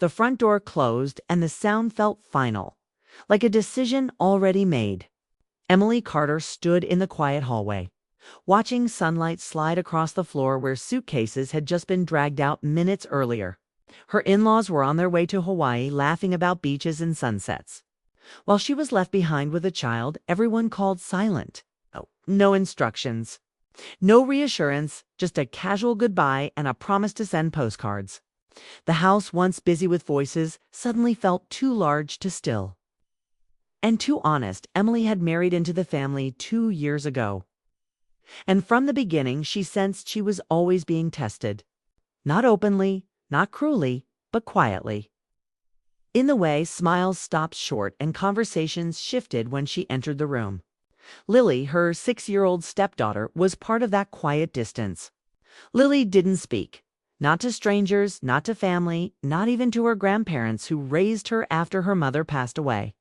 The front door closed and the sound felt final, like a decision already made. Emily Carter stood in the quiet hallway, watching sunlight slide across the floor where suitcases had just been dragged out minutes earlier. Her in-laws were on their way to Hawaii, laughing about beaches and sunsets. While she was left behind with a child, everyone called silent. Oh, no instructions. No reassurance, just a casual goodbye and a promise to send postcards. The house, once busy with voices, suddenly felt too large to still. And too honest. Emily had married into the family 2 years ago. And from the beginning, she sensed she was always being tested. Not openly, not cruelly, but quietly. In the way, smiles stopped short and conversations shifted when she entered the room. Lily, her 6-year-old stepdaughter, was part of that quiet distance. Lily didn't speak. Not to strangers, not to family, not even to her grandparents who raised her after her mother passed away.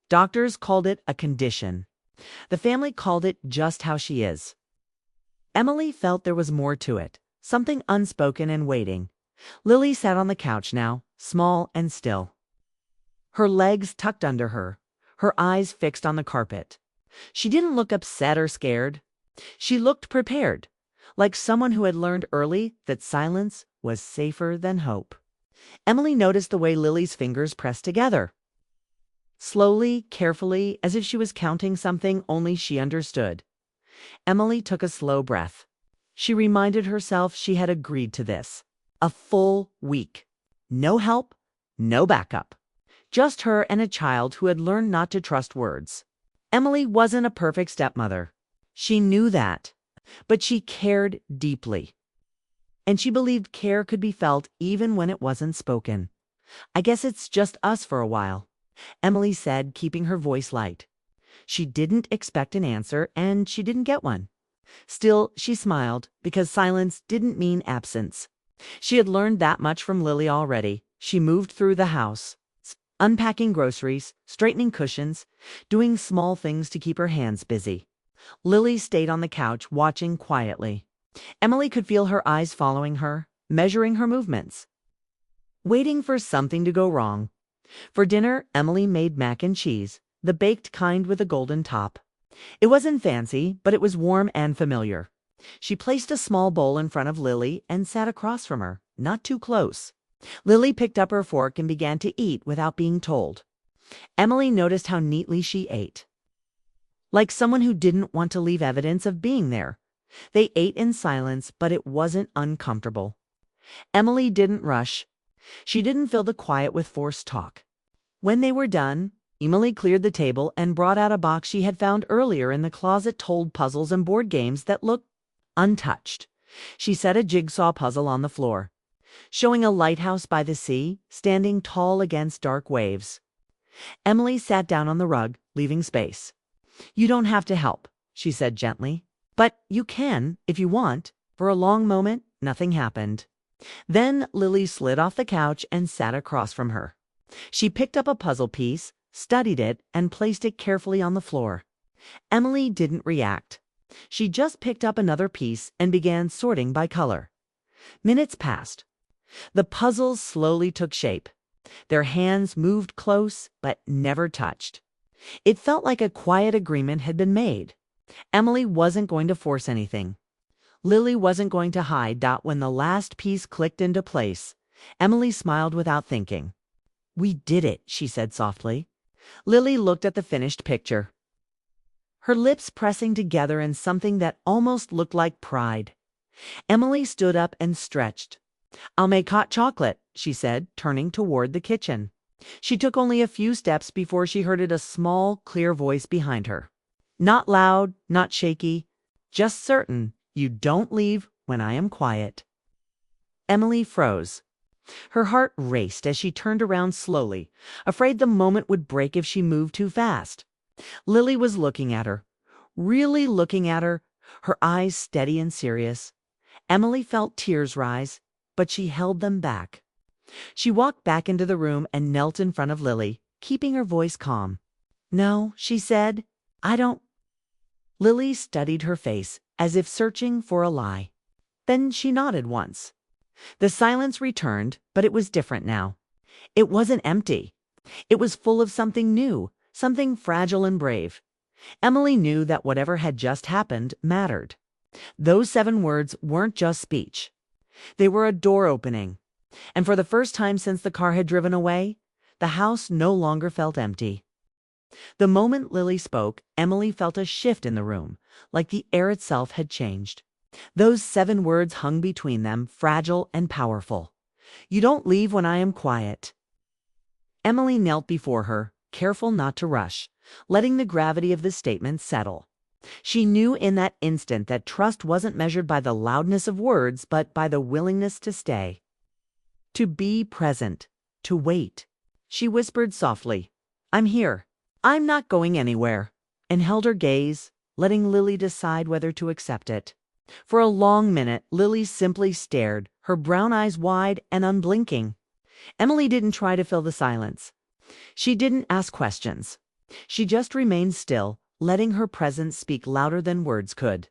Doctors called it a condition. The family called it just how she is. Emily felt there was more to it, something unspoken and waiting. Lily sat on the couch now, small and still. Her legs tucked under her, her eyes fixed on the carpet. She didn't look upset or scared. She looked prepared, like someone who had learned early that silence was safer than hope. Emily noticed the way Lily's fingers pressed together. Slowly, carefully, as if she was counting something only she understood. Emily took a slow breath. She reminded herself she had agreed to this. A full week. No help, no backup. Just her and a child who had learned not to trust words. Emily wasn't a perfect stepmother. She knew that. But she cared deeply. And she believed care could be felt even when it wasn't spoken. "I guess it's just us for a while," Emily said, keeping her voice light. She didn't expect an answer, and she didn't get one. Still, she smiled, because silence didn't mean absence. She had learned that much from Lily already. She moved through the house, unpacking groceries, straightening cushions, doing small things to keep her hands busy. Lily stayed on the couch, watching quietly. Emily could feel her eyes following her, measuring her movements, waiting for something to go wrong. For dinner, Emily made mac and cheese, the baked kind with a golden top. It wasn't fancy, but it was warm and familiar. She placed a small bowl in front of Lily and sat across from her, not too close. Lily picked up her fork and began to eat without being told. Emily noticed how neatly she ate. Like someone who didn't want to leave evidence of being there. They ate in silence, but it wasn't uncomfortable. Emily didn't rush. She didn't fill the quiet with forced talk. When they were done, Emily cleared the table and brought out a box she had found earlier in the closet, told puzzles and board games that looked untouched. She set a jigsaw puzzle on the floor, showing a lighthouse by the sea, standing tall against dark waves. Emily sat down on the rug, leaving space. "You don't have to help," she said gently. "But you can, if you want." For a long moment, nothing happened. Then Lily slid off the couch and sat across from her. She picked up a puzzle piece, studied it, and placed it carefully on the floor. Emily didn't react. She just picked up another piece and began sorting by color. Minutes passed. The puzzles slowly took shape. Their hands moved close, but never touched. It felt like a quiet agreement had been made. Emily wasn't going to force anything. Lily wasn't going to hide. When the last piece clicked into place, Emily smiled without thinking. "We did it," she said softly. Lily looked at the finished picture, her lips pressing together in something that almost looked like pride. Emily stood up and stretched. "I'll make hot chocolate," she said, turning toward the kitchen. She took only a few steps before she heard a small, clear voice behind her. Not loud, not shaky, just certain. "You don't leave when I am quiet." Emily froze. Her heart raced as she turned around slowly, afraid the moment would break if she moved too fast. Lily was looking at her, really looking at her, her eyes steady and serious. Emily felt tears rise, but she held them back. She walked back into the room and knelt in front of Lily, keeping her voice calm. "No," she said, "I don't." Lily studied her face, as if searching for a lie. Then she nodded once. The silence returned, but it was different now. It wasn't empty. It was full of something new, something fragile and brave. Emily knew that whatever had just happened mattered. Those 7 words weren't just speech. They were a door opening. And for the first time since the car had driven away, the house no longer felt empty. The moment Lily spoke, Emily felt a shift in the room, like the air itself had changed. Those 7 words hung between them, fragile and powerful. "You don't leave when I am quiet." Emily knelt before her, careful not to rush, letting the gravity of the statement settle. She knew in that instant that trust wasn't measured by the loudness of words, but by the willingness to stay. To be present, to wait. She whispered softly, "I'm here. I'm not going anywhere," and held her gaze, letting Lily decide whether to accept it. For a long minute, Lily simply stared, her brown eyes wide and unblinking. Emily didn't try to fill the silence. She didn't ask questions. She just remained still, letting her presence speak louder than words could.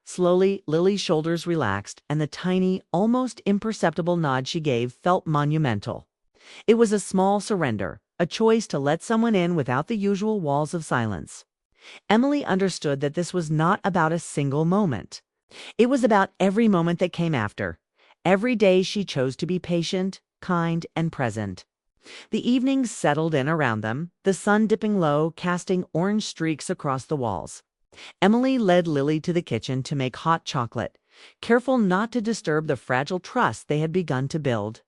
Slowly, Lily's shoulders relaxed, and the tiny, almost imperceptible nod she gave felt monumental. It was a small surrender, a choice to let someone in without the usual walls of silence. Emily understood that this was not about a single moment. It was about every moment that came after. Every day she chose to be patient, kind, and present. The evenings settled in around them, the sun dipping low, casting orange streaks across the walls. Emily led Lily to the kitchen to make hot chocolate, careful not to disturb the fragile trust they had begun to build.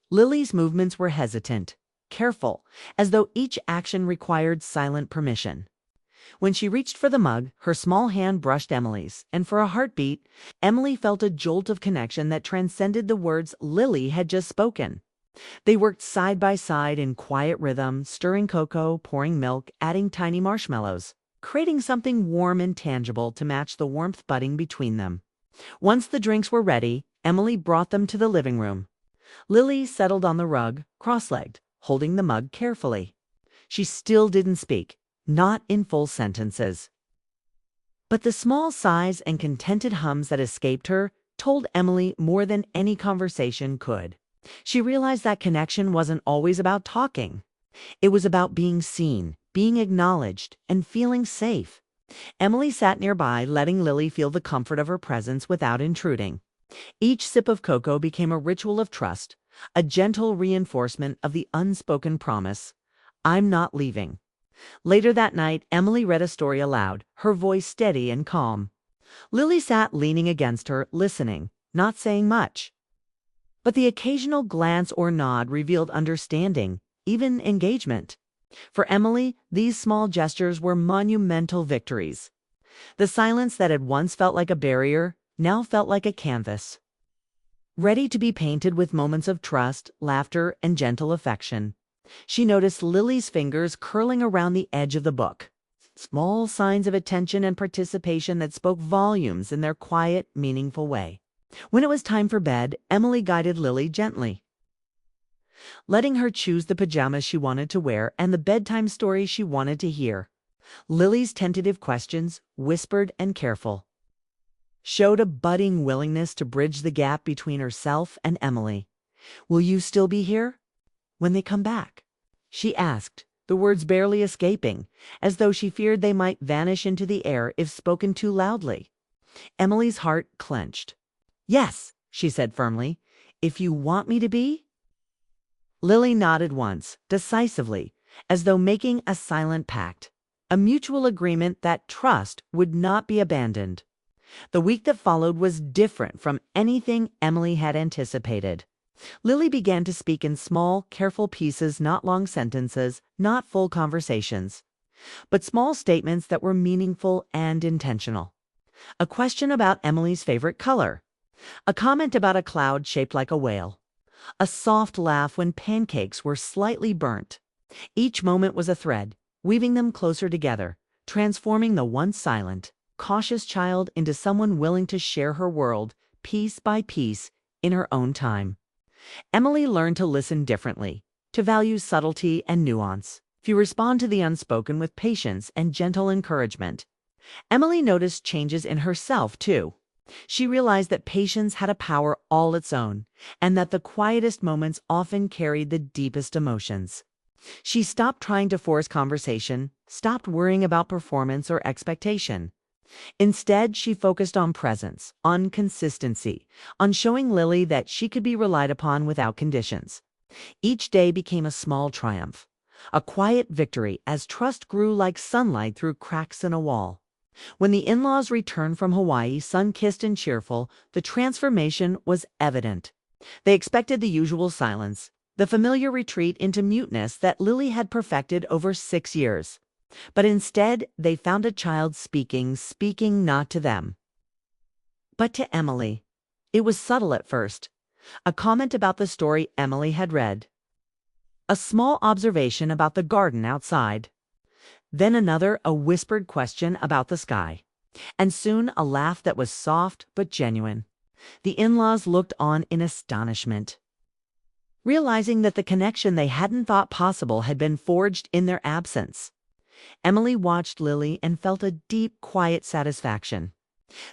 Lily's movements were hesitant, careful, as though each action required silent permission. When she reached for the mug, her small hand brushed Emily's, and for a heartbeat, Emily felt a jolt of connection that transcended the words Lily had just spoken. They worked side by side in quiet rhythm, stirring cocoa, pouring milk, adding tiny marshmallows, creating something warm and tangible to match the warmth budding between them. Once the drinks were ready, Emily brought them to the living room. Lily settled on the rug, cross-legged, holding the mug carefully. She still didn't speak, not in full sentences. But the small sighs and contented hums that escaped her told Emily more than any conversation could. She realized that connection wasn't always about talking. It was about being seen, being acknowledged, and feeling safe. Emily sat nearby, letting Lily feel the comfort of her presence without intruding. Each sip of cocoa became a ritual of trust, a gentle reinforcement of the unspoken promise, "I'm not leaving." Later that night, Emily read a story aloud, her voice steady and calm. Lily sat leaning against her, listening, not saying much. But the occasional glance or nod revealed understanding, even engagement. For Emily, these small gestures were monumental victories. The silence that had once felt like a barrier now felt like a canvas, ready to be painted with moments of trust, laughter, and gentle affection. She noticed Lily's fingers curling around the edge of the book, small signs of attention and participation that spoke volumes in their quiet, meaningful way. When it was time for bed, Emily guided Lily gently, letting her choose the pajamas she wanted to wear and the bedtime story she wanted to hear. Lily's tentative questions, whispered and careful, showed a budding willingness to bridge the gap between herself and Emily. "Will you still be here when they come back?" she asked, the words barely escaping, as though she feared they might vanish into the air if spoken too loudly. Emily's heart clenched. "Yes," she said firmly, "if you want me to be." Lily nodded once, decisively, as though making a silent pact, a mutual agreement that trust would not be abandoned. The week that followed was different from anything Emily had anticipated. Lily began to speak in small, careful pieces, not long sentences, not full conversations, but small statements that were meaningful and intentional. A question about Emily's favorite color, a comment about a cloud shaped like a whale, a soft laugh when pancakes were slightly burnt. Each moment was a thread, weaving them closer together, transforming the once silent, cautious child into someone willing to share her world, piece by piece, in her own time. Emily learned to listen differently, to value subtlety and nuance, to respond to the unspoken with patience and gentle encouragement. Emily noticed changes in herself, too. She realized that patience had a power all its own, and that the quietest moments often carried the deepest emotions. She stopped trying to force conversation, stopped worrying about performance or expectation. Instead, she focused on presence, on consistency, on showing Lily that she could be relied upon without conditions. Each day became a small triumph, a quiet victory as trust grew like sunlight through cracks in a wall. When the in-laws returned from Hawaii, sun-kissed and cheerful, the transformation was evident. They expected the usual silence, the familiar retreat into muteness that Lily had perfected over 6 years. But instead, they found a child speaking not to them, but to Emily. It was subtle at first. A comment about the story Emily had read. A small observation about the garden outside. Then another, a whispered question about the sky. And soon a laugh that was soft but genuine. The in-laws looked on in astonishment, realizing that the connection they hadn't thought possible had been forged in their absence. Emily watched Lily and felt a deep, quiet satisfaction.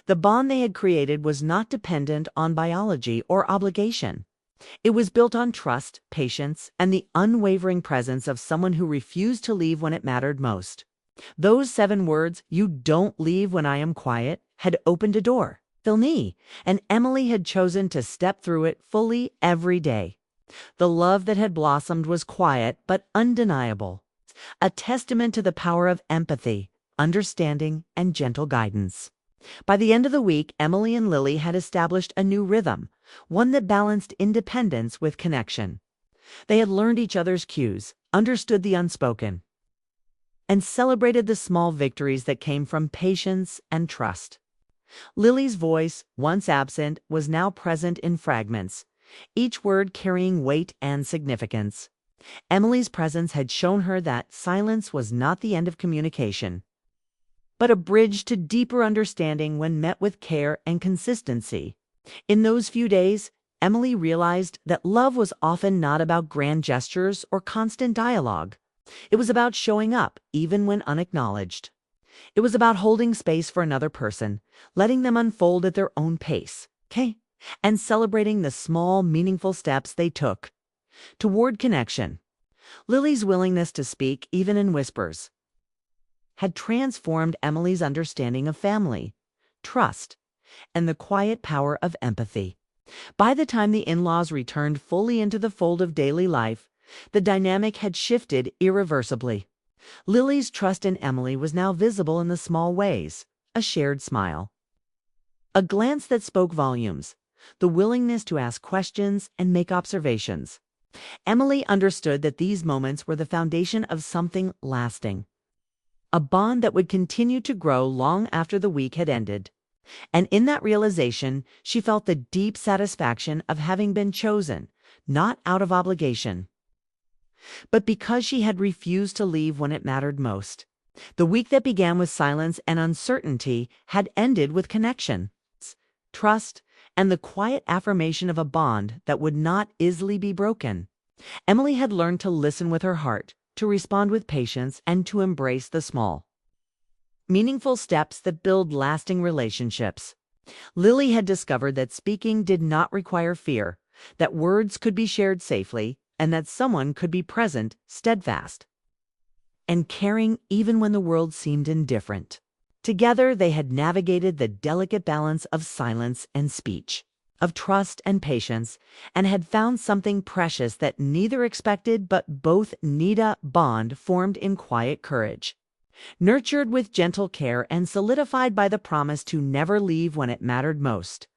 The bond they had created was not dependent on biology or obligation. It was built on trust, patience, and the unwavering presence of someone who refused to leave when it mattered most. Those 7 words, "You don't leave when I am quiet," had opened a door, Philney, and Emily had chosen to step through it fully every day. The love that had blossomed was quiet but undeniable, a testament to the power of empathy, understanding, and gentle guidance. By the end of the week, Emily and Lily had established a new rhythm, one that balanced independence with connection. They had learned each other's cues, understood the unspoken, and celebrated the small victories that came from patience and trust. Lily's voice, once absent, was now present in fragments, each word carrying weight and significance. Emily's presence had shown her that silence was not the end of communication, but a bridge to deeper understanding when met with care and consistency. In those few days, Emily realized that love was often not about grand gestures or constant dialogue. It was about showing up, even when unacknowledged. It was about holding space for another person, letting them unfold at their own pace, and celebrating the small, meaningful steps they took toward connection. Lily's willingness to speak, even in whispers, had transformed Emily's understanding of family, trust, and the quiet power of empathy. By the time the in-laws returned fully into the fold of daily life, the dynamic had shifted irreversibly. Lily's trust in Emily was now visible in the small ways: a shared smile, a glance that spoke volumes, the willingness to ask questions and make observations. Emily understood that these moments were the foundation of something lasting, a bond that would continue to grow long after the week had ended. And in that realization, she felt the deep satisfaction of having been chosen, not out of obligation, but because she had refused to leave when it mattered most. The week that began with silence and uncertainty had ended with connection, trust, and the quiet affirmation of a bond that would not easily be broken. Emily had learned to listen with her heart, to respond with patience, and to embrace the small, meaningful steps that build lasting relationships. Lily had discovered that speaking did not require fear, that words could be shared safely, and that someone could be present, steadfast, and caring even when the world seemed indifferent. Together, they had navigated the delicate balance of silence and speech, of trust and patience, and had found something precious that neither expected but both needed: a bond formed in quiet courage, nurtured with gentle care, and solidified by the promise to never leave when it mattered most.